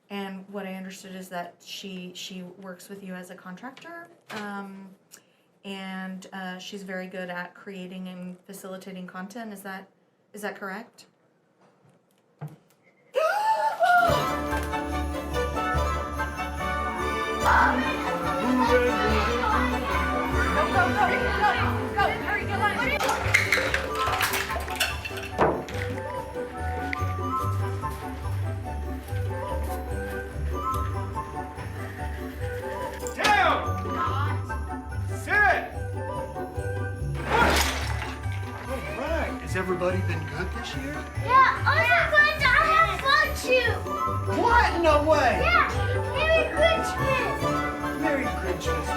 And what I understood is that she works with you as a contractor, and she's very good at creating and facilitating content. Is that correct? Go, hurry, get on. Has everybody been good this year? Yeah, I'm going to have fun too. What? No way! Yeah, Merry Christmas. Merry Christmas.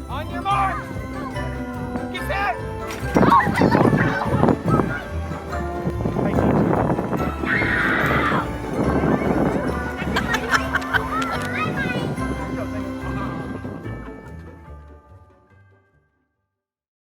On your mark! Get set! Oh,